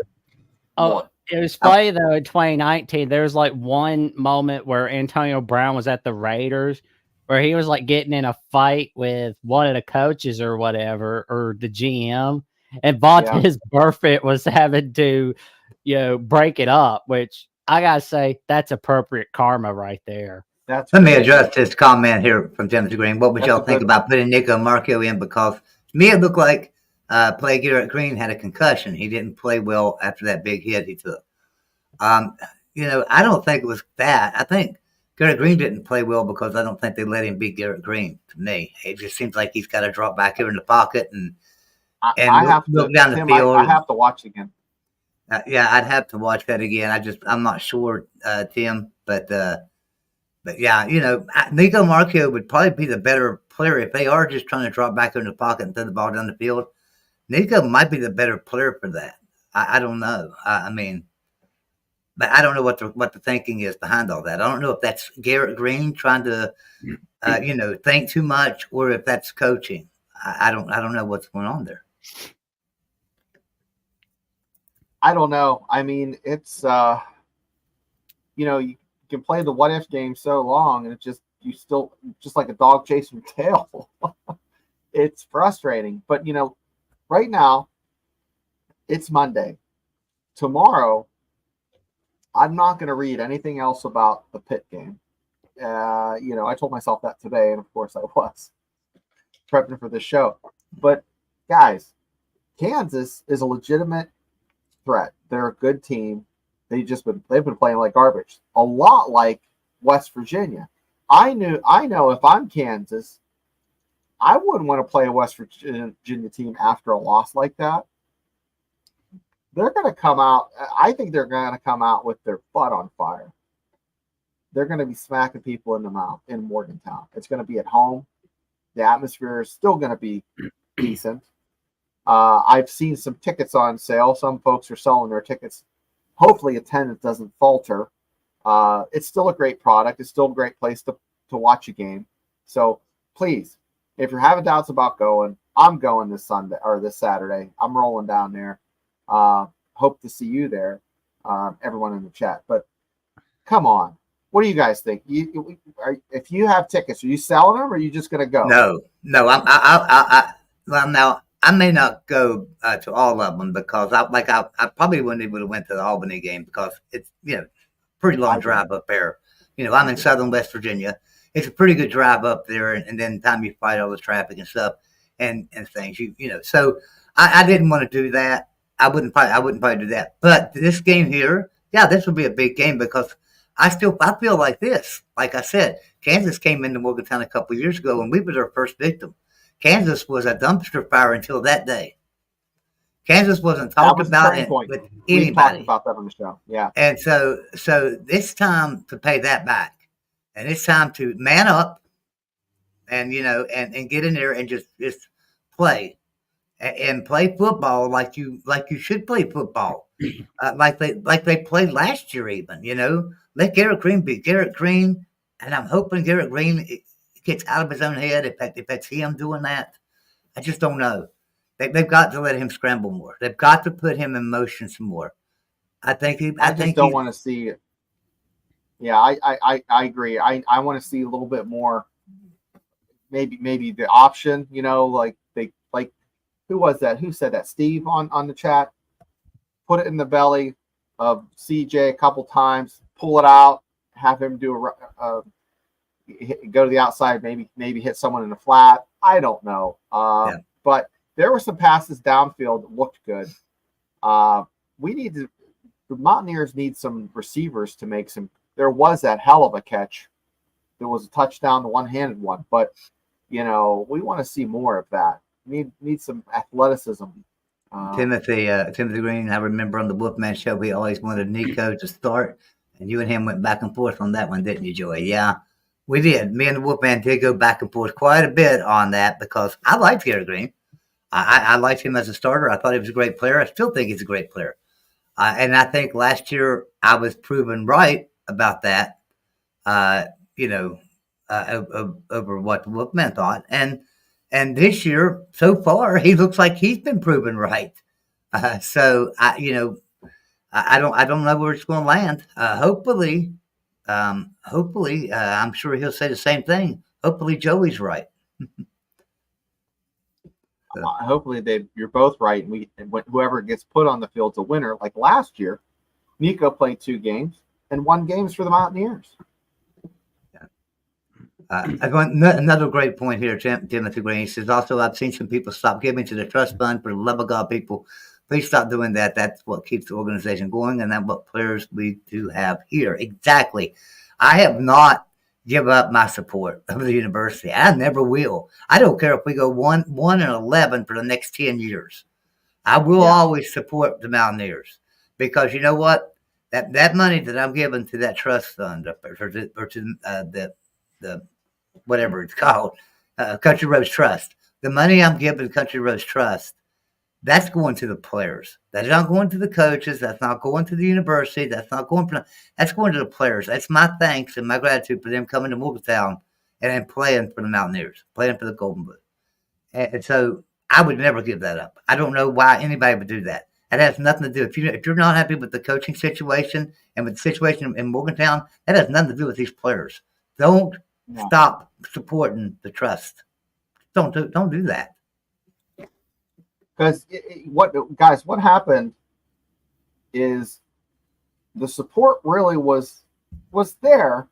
It was funny though. In 2019, there was like one moment where Antonio Brown was at the Raiders, where he was like getting in a fight with one of the coaches or whatever, or the GM, and Vontaze Burfict was having to, break it up. Which I gotta say, that's appropriate karma right there.
Let me address this comment here from Timothy Green. What would y'all think about putting Nico Marco in? Because to me, it looked like Garrett Greene had a concussion. He didn't play well after that big hit he took. I don't think it was that. I think Garrett Greene didn't play well because I don't think they let him beat Garrett Greene. To me, it just seems like he's got to drop back here in the pocket and look down the field.
I have to watch again.
I'd have to watch that again. I'm not sure, Tim, but yeah, Nico Marco would probably be the better player if they are just trying to drop back in the pocket and throw the ball down the field. Nico might be the better player for that. I don't know. I mean, But I don't know what the thinking is behind all that. I don't know if that's Garrett Greene trying to, think too much, or if that's coaching. I don't know what's going on there.
I don't know. I mean, it's you can play the what if game so long, and you still just like a dog chasing your tail. It's frustrating, but right now it's Monday. Tomorrow, I'm not going to read anything else about the Pitt game. I told myself that today, and of course I was prepping for this show. But guys, Kansas is a legitimate threat. They're a good team. They've been playing like garbage, a lot like West Virginia. I know if I'm Kansas, I wouldn't want to play a West Virginia team after a loss like that. They're going to come out. I think they're going to come out with their butt on fire. They're going to be smacking people in the mouth in Morgantown. It's going to be at home. The atmosphere is still going to be decent. I've seen some tickets on sale. Some folks are selling their tickets. Hopefully attendance doesn't falter. It's still a great product. It's still a great place to watch a game. So please, if you're having doubts about going, I'm going this Sunday or this Saturday. I'm rolling down there. Hope to see you there, everyone in the chat. But come on, what do you guys think? If you have tickets, are you selling them, or are you just going to go?
No. Now I may not go to all of them because I probably wouldn't even have went to the Albany game because it's pretty long drive up there. I'm in southern West Virginia. It's a pretty good drive up there, and then the time you fight all the traffic and stuff and things, So I didn't want to do that. I wouldn't probably do that. But this game here, this would be a big game because I feel like this. Like I said, Kansas came into Morgantown a couple of years ago, and we were their first victim. Kansas was a dumpster fire until that day. Kansas wasn't talked about it with anybody.
We talked about that on the show. Yeah.
And so it's time to pay that back, and it's time to man up, and and get in there and just play. And play football like you should play football, like they played last year. Even let Garrett Greene be Garrett Greene, and I'm hoping Garrett Greene gets out of his own head. If that's him doing that, I just don't know. They've got to let him scramble more. They've got to put him in motion some more. I
don't want to see it. Yeah, I agree. I want to see a little bit more. Maybe the option. Who was that? Who said that? Steve on the chat. Put it in the belly of CJ a couple times. Pull it out. Have him do go to the outside. Maybe hit someone in the flat. I don't know. But there were some passes downfield that looked good. The Mountaineers need some receivers to make some. There was that hell of a catch. There was a touchdown, the one-handed one. But we want to see more of that. Need some athleticism.
Timothy Greene, I remember on the Wolfman show, we always wanted Nico to start, and you and him went back and forth on that one, didn't you, Joey? Yeah, we did. Me and the Wolfman did go back and forth quite a bit on that because I liked Garrett Greene. I liked him as a starter. I thought he was a great player. I still think he's a great player. And I think last year I was proven right about that, over what the Wolfman thought. And this year, so far, he looks like he's been proven right. So I don't know where it's going to land. Hopefully, I'm sure he'll say the same thing. Hopefully, Joey's right.
Hopefully, you're both right. And whoever gets put on the field's a winner. Like last year, Nico played 2 games and 1 games for the Mountaineers.
Another great point here, Timothy Greene. He says, also, I've seen some people stop giving to the trust fund. For the love of God, people, please stop doing that. That's what keeps the organization going, and that's what players we do have here. Exactly. I have not given up my support of the university. I never will. I don't care if we go 1-11 for the next 10 years. I will always support the Mountaineers because you know what? That money that I'm giving to that trust fund or to the whatever it's called, Country Roads Trust. The money I'm giving Country Roads Trust that's going to the players. That's not going to the coaches. That's not going to the university. That's going to the players. That's my thanks and my gratitude for them coming to Morgantown and playing for the Mountaineers, playing for the Golden Boot. And so I would never give that up. I don't know why anybody would do that. That has nothing to do if you're not happy with the coaching situation and with the situation in Morgantown. That has nothing to do with these players. Don't stop supporting the trust. Don't do that.
Because what happened is the support really was there,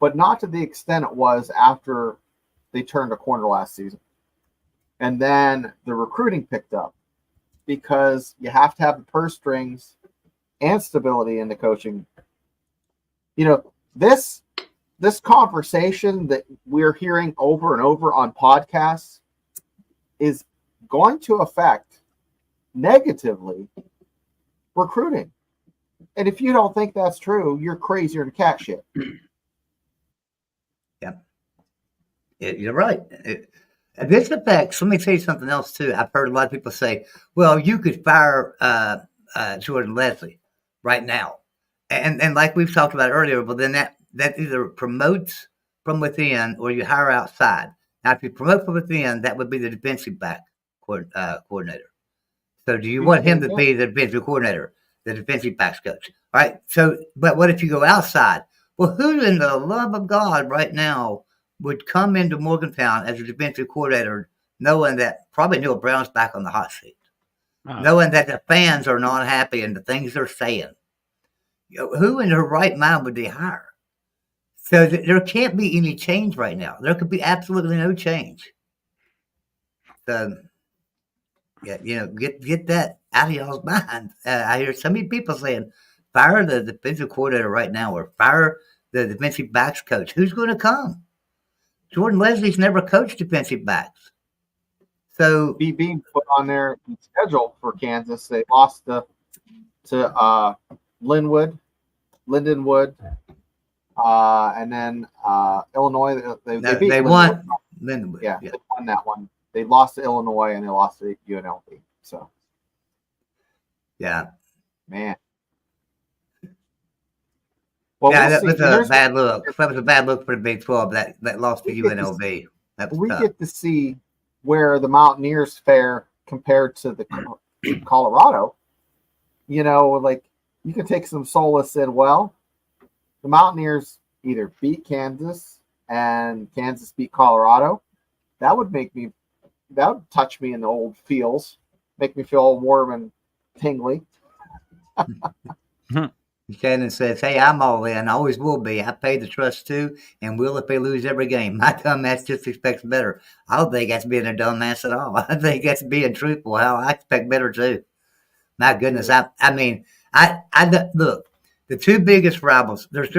but not to the extent it was after they turned a corner last season. And then the recruiting picked up because you have to have the purse strings and stability in the coaching. You know, this conversation that we're hearing over and over on podcasts is going to affect negatively recruiting. And if you don't think that's true, you're crazier than cat shit.
Yeah. You're right. This affects, let me tell you something else too. I've heard a lot of people say, well, you could fire Jordan Leslie right now. And like we've talked about earlier, well, then that either promotes from within or you hire outside. Now, if you promote from within, that would be the defensive back coordinator. So do you want him to be the defensive coordinator, the defensive backs coach? All right. So, but what if you go outside? Well, who in the love of God right now would come into Morgantown as a defensive coordinator, knowing that probably Neil Brown's back on the hot seat, knowing that the fans are not happy and the things they're saying? Who in their right mind would they hire? So there can't be any change right now. There could be absolutely no change. So, yeah, get that out of y'all's mind. I hear so many people saying, fire the defensive coordinator right now or fire the defensive backs coach. Who's going to come? Jordan Leslie's never coached defensive backs. So
being put on their schedule for Kansas, they lost to Lindenwood, and then Illinois. They
won Lindenwood.
Yeah, they won that one. They lost to Illinois and they lost to UNLV. So,
yeah,
man. Well,
yeah, that was a bad look. That was a bad look for the Big 12. That lost to UNLV.
We get to see where the Mountaineers fare compared to the Colorado. You know, like you can take some solace in. Well, the Mountaineers either beat Kansas and Kansas beat Colorado. That would touch me in the old feels, make me feel warm and tingly.
Shannon says, hey, I'm all in. I always will be. I pay the trust too and will if they lose every game. My dumbass just expects better. I don't think that's being a dumbass at all. I think that's being truthful. Hell, I expect better too. My goodness. I mean, look, the two biggest rivals, there's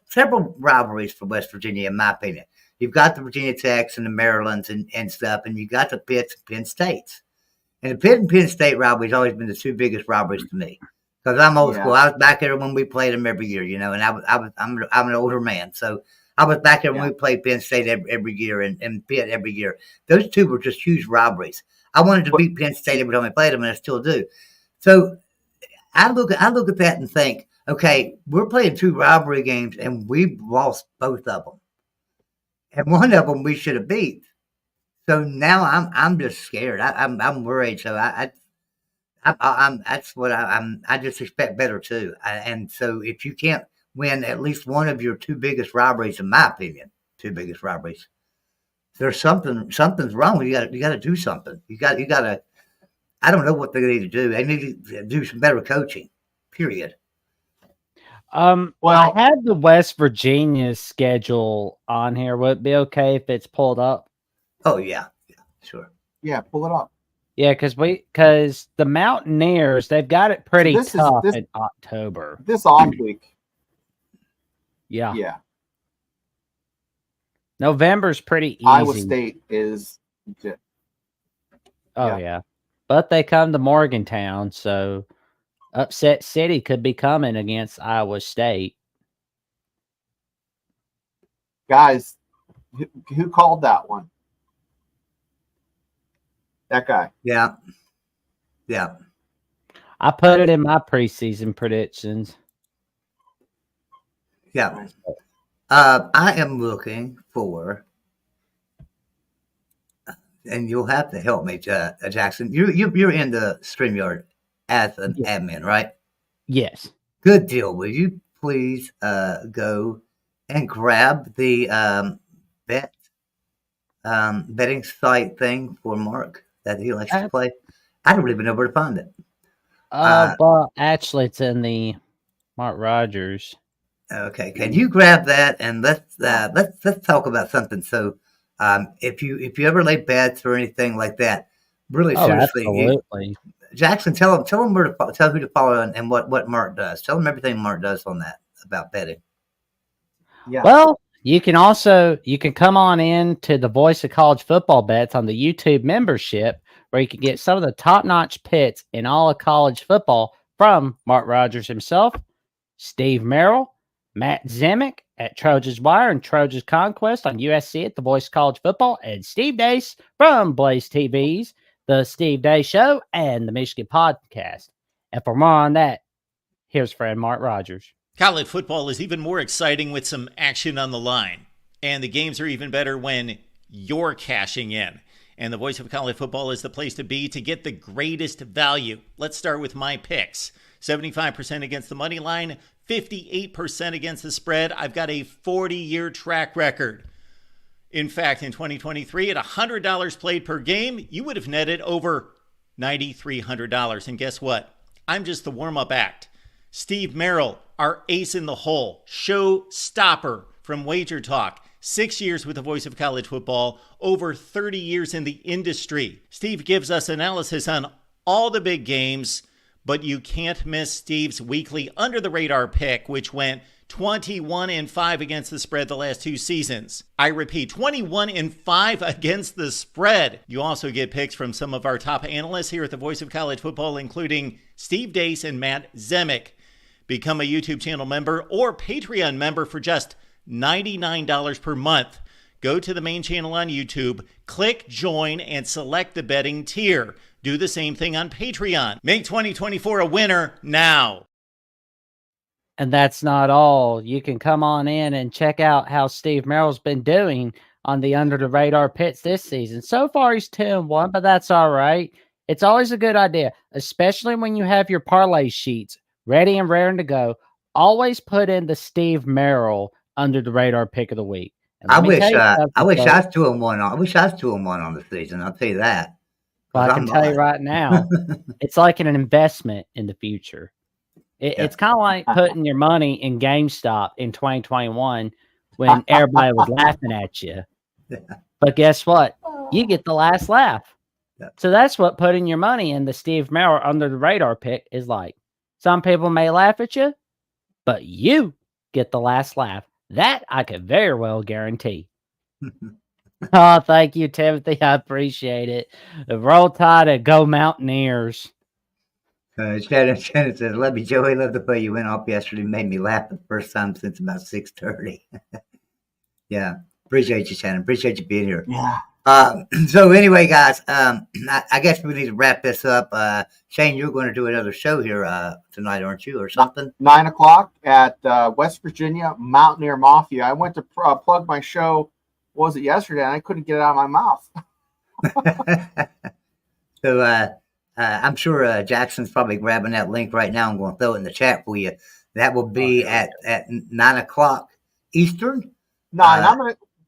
several rivalries for West Virginia, in my opinion. You've got the Virginia Techs and the Marylands and stuff, and you've got the Pitts and Penn States. And the Pitt and Penn State rivalry has always been the two biggest rivalries to me. Because I'm old school. I was back there when we played them every year, you know, and I'm an older man. So I was back there when we played Penn State every year and Pitt every year. Those two were just huge rivalries. I wanted to beat Penn State every time we played them, and I still do. So I look at that and think, okay, we're playing two rivalry games, and we've lost both of them. And one of them we should have beat. So now I'm just scared. I'm worried. So I just expect better too. And so if you can't win at least one of your two biggest rivalries, in my opinion, two biggest rivalries, there's something's wrong. You got to do something. You got to. I don't know what they need to do. They need to do some better coaching. Period.
Well, I had the West Virginia schedule on here. Would it be okay if it's pulled up?
Oh yeah, sure.
Yeah, pull it up.
Yeah, because the Mountaineers, they've got it pretty tough in October.
This off week.
Yeah.
Yeah.
November's pretty easy.
Iowa State is legit.
Oh yeah. But they come to Morgantown, so upset city could be coming against Iowa State.
Guys, who called that one? That guy.
Yeah.
I put it in my preseason predictions.
Yeah.
Nice.
I am looking for, and you'll have to help me, Jackson. You're in the StreamYard as an
Yeah.
admin, right?
Yes.
Good deal. Will you please go and grab the betting site thing for Mark that he likes to play? I don't even know where to find it.
Well, actually, it's in the Mark Rogers.
Okay, can you grab that and let's talk about something. So, if you ever lay bets or anything like that, really seriously,
absolutely.
Jackson, tell him where to tell who to follow and what Mark does. Tell him everything Mark does on that about betting.
Yeah.
Well, you can come on in to the Voice of College Football Bets on the YouTube membership, where you can get some of the top-notch picks in all of college football from Mark Rogers himself, Steve Merrill, Matt Zemek at Trojans Wire and Trojans Conquest on USC at the Voice of College Football, and Steve Dace from Blaze TV's The Steve Dace Show and the Michigan Podcast. And for more on that, here's friend Mark Rogers.
College football is even more exciting with some action on the line. And the games are even better when you're cashing in. And the Voice of College Football is the place to be to get the greatest value. Let's start with my picks. 75% against the money line, 58% against the spread. I've got a 40-year track record. In fact, in 2023, at $100 played per game, you would have netted over $9,300. And guess what? I'm just the warm-up act. Steve Merrill, our ace in the hole, show stopper from Wager Talk. 6 years with the Voice of College Football, over 30 years in the industry. Steve gives us analysis on all the big games, but you can't miss Steve's weekly under-the-radar pick, which went 21-5 against the spread the last 2 seasons. I repeat, 21-5 against the spread. You also get picks from some of our top analysts here at the Voice of College Football, including Steve Dace and Matt Zemek. Become a YouTube channel member or Patreon member for just $99 per month. Go to the main channel on YouTube, click join, and select the betting tier. Do the same thing on Patreon. Make 2024 a winner now.
And that's not all. You can come on in and check out how Steve Merrill's been doing on the under the radar picks this season. So far, he's 2-1, but that's all right. It's always a good idea, especially when you have your parlay sheets ready and raring to go. Always put in the Steve Merrill under the radar pick of the week.
I wish I was 2-1. I wish I was 2-1 on the season. I'll tell you that.
Well, I can tell you right now, it's like an investment in the future. It's kind of like putting your money in GameStop in 2021 when everybody was laughing at you.
Yeah.
But guess what? You get the last laugh.
Yeah.
So that's what putting your money in the Steve Merrill under the radar pick is like. Some people may laugh at you, but you get the last laugh. That I could very well guarantee. Oh, thank you, Timothy. I appreciate it. Roll Tide and go Mountaineers.
Shannon says, "Love you, Joey. Love the way you went off yesterday. Made me laugh the first time since about 6:30." Yeah, appreciate you, Shannon. Appreciate you being here.
Yeah.
So anyway, guys, I guess we need to wrap this up. Shane, you're going to do another show here tonight, aren't you, or something?
9 o'clock at West Virginia Mountaineer Mafia. I went to plug my show. What was it yesterday? And I couldn't get it out of my mouth.
So I'm sure Jackson's probably grabbing that link right now. I'm going to throw it in the chat for you. That will be at 9 o'clock Eastern.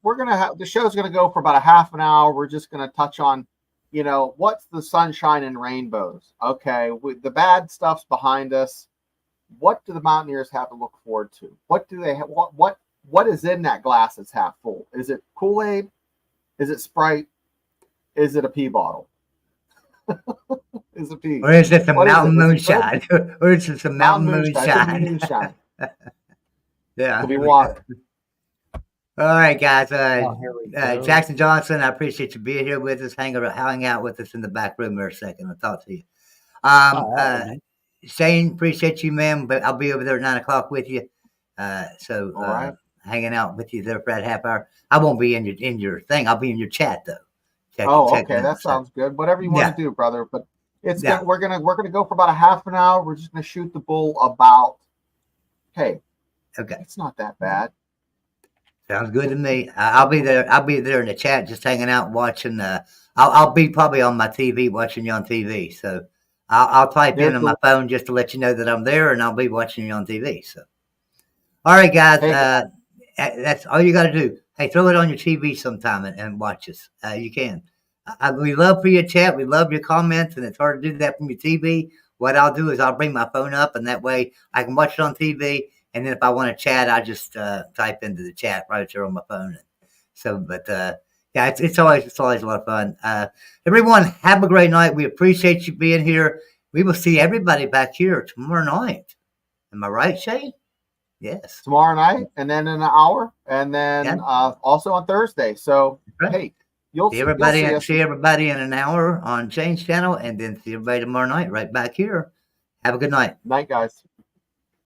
We're gonna have the show's gonna go for about a half an hour. We're just gonna touch on, what's the sunshine and rainbows. Okay, the bad stuff's behind us. What do the Mountaineers have to look forward to? What do they have? What is in that glass that's half full? Is it Kool-Aid? Is it Sprite? Is it a pea bottle? Is it pea?
Or is it some mountain moonshine? Or is it some mountain moonshine? Yeah.
Could be water.
All right, guys.
Here we go.
Jackson Johnson, I appreciate you being here with us. Hang out with us in the back room for a second. I'll talk to you. Shane, appreciate you, man. But I'll be over there at 9 o'clock with you. So
all right.
Hanging out with you there for that half hour. I won't be in your thing. I'll be in your chat though. check
Okay,
it out.
that sounds good. Whatever you want to do, brother. But it's
Yeah.
we're gonna go for about a half an hour. We're just gonna shoot the bull about. Hey,
Okay,
it's not that bad.
sounds good to me. I'll be there. I'll be there in the chat, just hanging out, watching. I'll be probably on my TV, watching you on TV. So I'll type in on my phone just to let you know that I'm there, and I'll be watching you on TV. So, all right, guys.
Hey.
That's all you got to do. Hey, throw it on your TV sometime and watch us. You can. We love for your chat. We love your comments, and it's hard to do that from your TV. What I'll do is I'll bring my phone up, and that way I can watch it on TV. And then if I want to chat, I just type into the chat right there on my phone. So, but yeah, it's always a lot of fun. Everyone, have a great night. We appreciate you being here. We will see everybody back here tomorrow night. Am I right, Shay? Yes.
Tomorrow night, and then in an hour, and then also on Thursday. So hey, you'll see everybody.
See everybody in an hour on Shane's channel, and then see everybody tomorrow night right back here. Have a good night.
Night, guys.